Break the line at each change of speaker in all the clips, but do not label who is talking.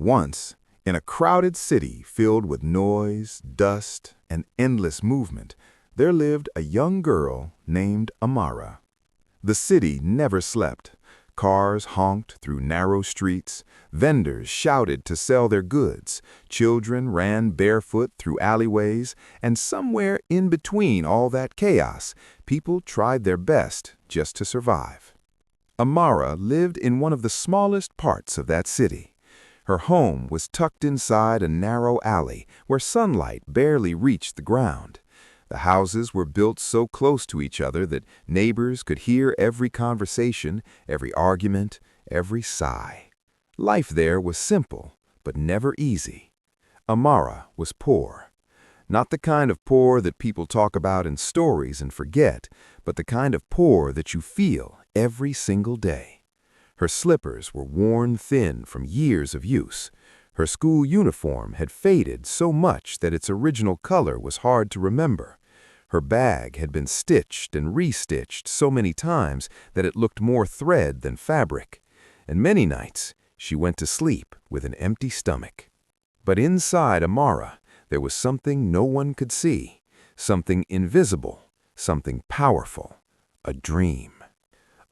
Once, in a crowded city filled with noise, dust, and endless movement, there lived a young girl named Amara. The city never slept. Cars honked through narrow streets, vendors shouted to sell their goods, children ran barefoot through alleyways, and somewhere in between all that chaos, people tried their best just to survive. Amara lived in one of the smallest parts of that city. Her home was tucked inside a narrow alley where sunlight barely reached the ground. The houses were built so close to each other that neighbors could hear every conversation, every argument, every sigh. Life there was simple, but never easy. Amara was poor. Not the kind of poor that people talk about in stories and forget, but the kind of poor that you feel every single day. Her slippers were worn thin from years of use. Her school uniform had faded so much that its original color was hard to remember. Her bag had been stitched and restitched so many times that it looked more thread than fabric. And many nights, she went to sleep with an empty stomach. But inside Amara, there was something no one could see, something invisible, something powerful, a dream.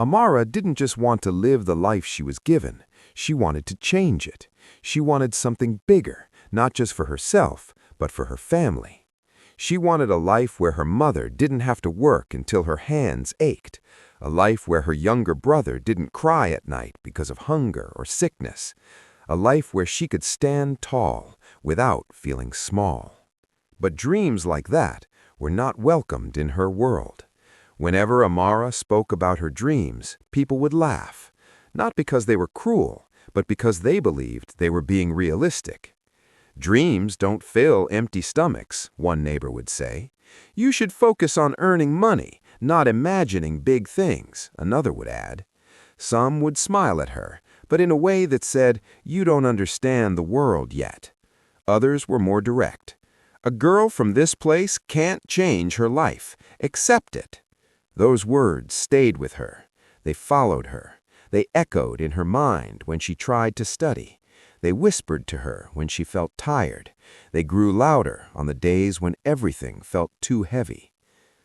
Amara didn't just want to live the life she was given. She wanted to change it. She wanted something bigger, not just for herself, but for her family. She wanted a life where her mother didn't have to work until her hands ached, a life where her younger brother didn't cry at night because of hunger or sickness, a life where she could stand tall without feeling small. But dreams like that were not welcomed in her world. Whenever Amara spoke about her dreams, people would laugh, not because they were cruel, but because they believed they were being realistic. "Dreams don't fill empty stomachs," one neighbor would say. "You should focus on earning money, not imagining big things," another would add. Some would smile at her, but in a way that said, "You don't understand the world yet." Others were more direct. "A girl from this place can't change her life. Accept it." Those words stayed with her. They followed her. They echoed in her mind when she tried to study. They whispered to her when she felt tired. They grew louder on the days when everything felt too heavy.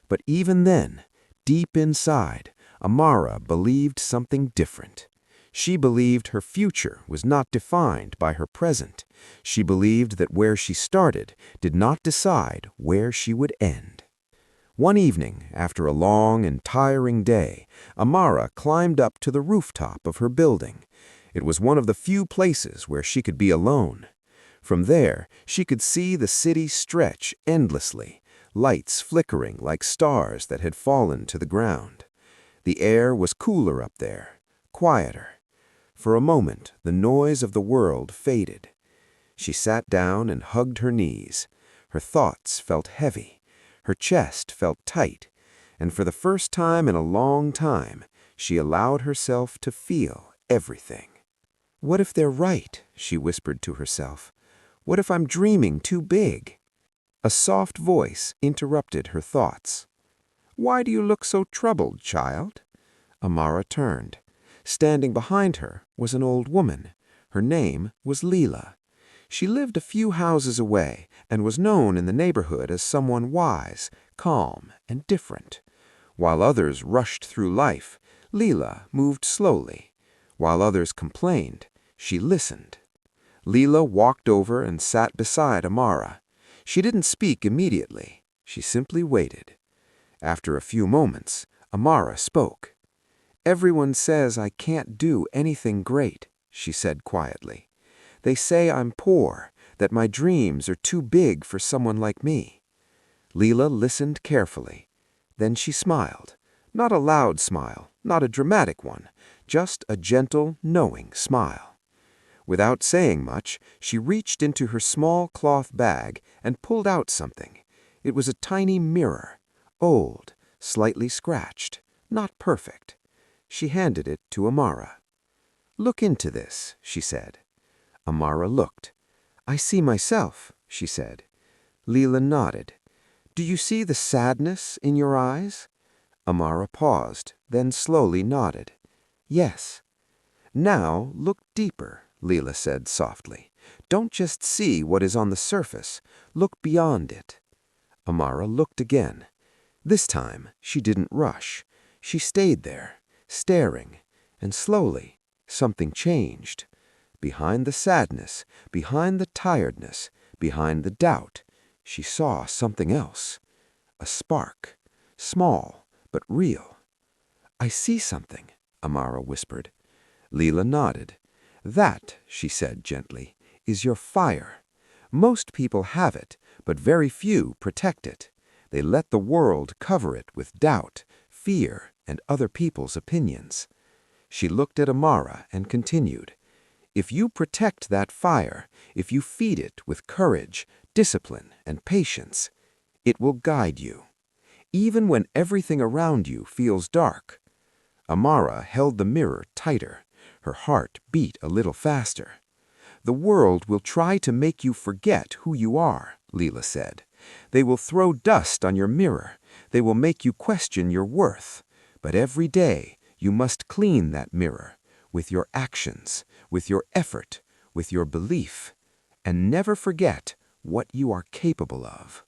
But even then, deep inside, Amara believed something different. She believed her future was not defined by her present. She believed that where she started did not decide where she would end. One evening, after a long and tiring day, Amara climbed up to the rooftop of her building. It was one of the few places where she could be alone. From there, she could see the city stretch endlessly, lights flickering like stars that had fallen to the ground. The air was cooler up there, quieter. For a moment, the noise of the world faded. She sat down and hugged her knees. Her thoughts felt heavy. Her chest felt tight. And for the first time in a long time, she allowed herself to feel everything. "What if they're right?" she whispered to herself. "What if I'm dreaming too big?" A soft voice interrupted her thoughts. "Why do you look so troubled, child?" Amara turned. Standing behind her was an old woman. Her name was Leela. She lived a few houses away and was known in the neighborhood as someone wise, calm, and different. While others rushed through life, Leela moved slowly. While others complained, she listened. Leela walked over and sat beside Amara. She didn't speak immediately. She simply waited. After a few moments, Amara spoke. "Everyone says I can't do anything great," she said quietly. "They say I'm poor, that my dreams are too big for someone like me." Leela listened carefully. Then she smiled. Not a loud smile, not a dramatic one, just a gentle, knowing smile. Without saying much, she reached into her small cloth bag and pulled out something. It was a tiny mirror, old, slightly scratched, not perfect. She handed it to Amara. "Look into this," she said. Amara looked. "I see myself," she said. Leela nodded. "Do you see the sadness in your eyes?" Amara paused, then slowly nodded. "Yes." "Now look deeper," Leela said softly.
Don't just see what is on the surface. Look beyond it. Amara looked again. This time, she didn't rush. She stayed there, staring, and slowly, something changed. Behind the sadness, behind the tiredness, behind the doubt, she saw something else. A spark, small but real. "I see something," Amara whispered. Leela nodded. "That," she said gently, "is your fire. Most people have it, but very few protect it. They let the world cover it with doubt, fear, and other people's opinions." She looked at Amara and continued, "If you protect that fire, if you feed it with courage, discipline, and patience, it will guide you, even when everything around you feels dark." Amara held the mirror tighter. Her heart beat a little faster. "The world will try to make you forget who you are," Leela said. "They will throw dust on your mirror. They will make you question your worth. But every day, you must clean that mirror with your actions, with your effort, with your belief, and never forget what you are capable of."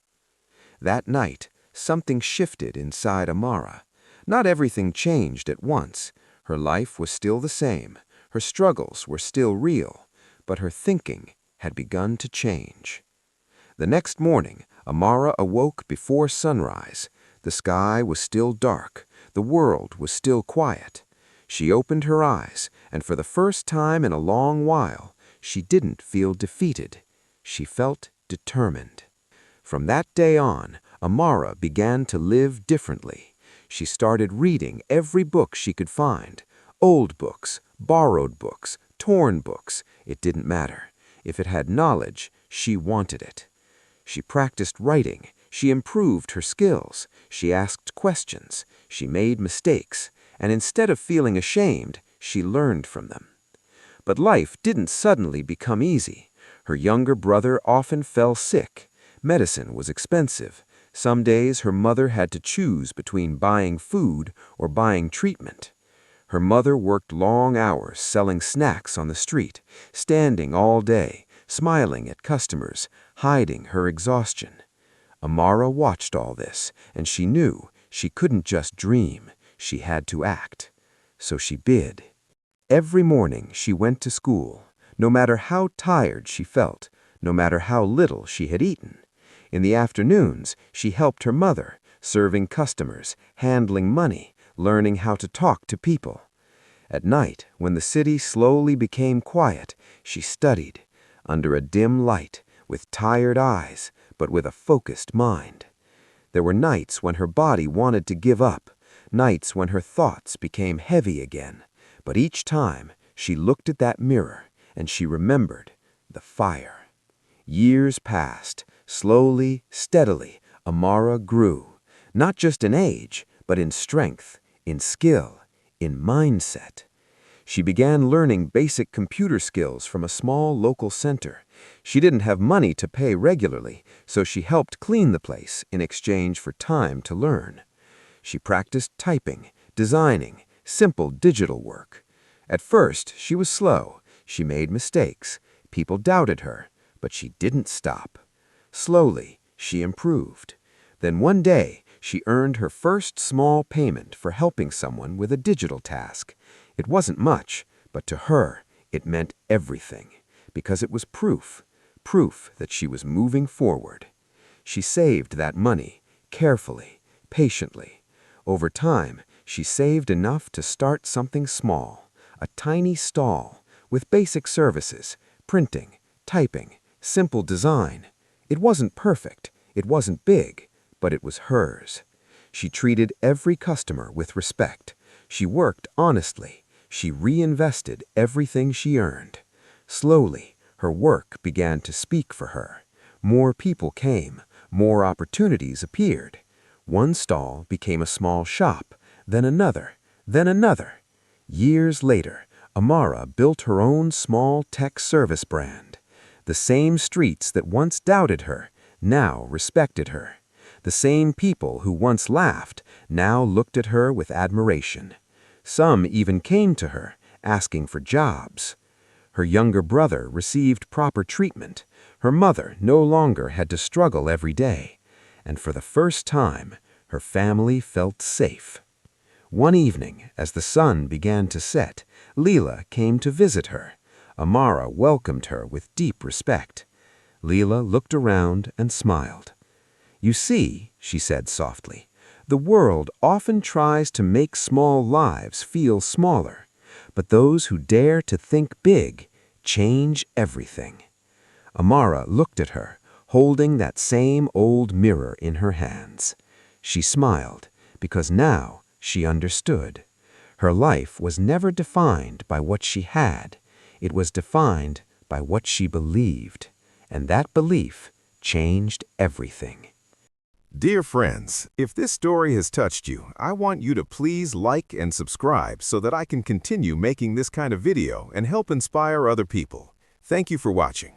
That night, something shifted inside Amara. Not everything changed at once. Her life was still the same. Her struggles were still real. But her thinking had begun to change. The next morning, Amara awoke before sunrise. The sky was still dark. The world was still quiet. She opened her eyes, and for the first time in a long while, she didn't feel defeated. She felt determined. From that day on, Amara began to live differently. She started reading every book she could find. Old books, borrowed books, torn books, it didn't matter. If it had knowledge, she wanted it. She practiced writing. She improved her skills. She asked questions. She made mistakes. And instead of feeling ashamed, she learned from them. But life didn't suddenly become easy. Her younger brother often fell sick. Medicine was expensive. Some days her mother had to choose between buying food or buying treatment. Her mother worked long hours selling snacks on the street, standing all day, smiling at customers, hiding her exhaustion. Amara watched all this, and she knew she couldn't just dream. She had to act. So she bid. Every morning she went to school, no matter how tired she felt, no matter how little she had eaten. In the afternoons, she helped her mother, serving customers, handling money, learning how to talk to people. At night, when the city slowly became quiet, she studied, under a dim light, with tired eyes, but with a focused mind. There were nights when her body wanted to give up, nights when her thoughts became heavy again, but each time she looked at that mirror and she remembered the fire. Years passed. Slowly, steadily, Amara grew, not just in age, but in strength, in skill, in mindset. She began learning basic computer skills from a small local center. She didn't have money to pay regularly, so she helped clean the place in exchange for time to learn. She practiced typing, designing, simple digital work. At first, she was slow. She made mistakes. People doubted her, but she didn't stop. Slowly, she improved. Then one day, she earned her first small payment for helping someone with a digital task. It wasn't much, but to her, it meant everything, because it was proof that she was moving forward. She saved that money, carefully, patiently. Over time, she saved enough to start something small, a tiny stall, with basic services, printing, typing, simple design. It wasn't perfect, it wasn't big, but it was hers. She treated every customer with respect. She worked honestly. She reinvested everything she earned. Slowly, her work began to speak for her. More people came, more opportunities appeared. One stall became a small shop, then another, then another. Years later, Amara built her own small tech service brand. The same streets that once doubted her now respected her. The same people who once laughed now looked at her with admiration. Some even came to her, asking for jobs. Her younger brother received proper treatment. Her mother no longer had to struggle every day. And for the first time, her family felt safe. One evening, as the sun began to set, Leela came to visit her. Amara welcomed her with deep respect. Leela looked around and smiled. "You see," she said softly, "the world often tries to make small lives feel smaller, but those who dare to think big change everything." Amara looked at her, holding that same old mirror in her hands. She smiled, because now she understood. Her life was never defined by what she had. It was defined by what she believed, and that belief changed everything.
Dear friends, if this story has touched you, I want you to please like and subscribe so that I can continue making this kind of video and help inspire other people. Thank you for watching.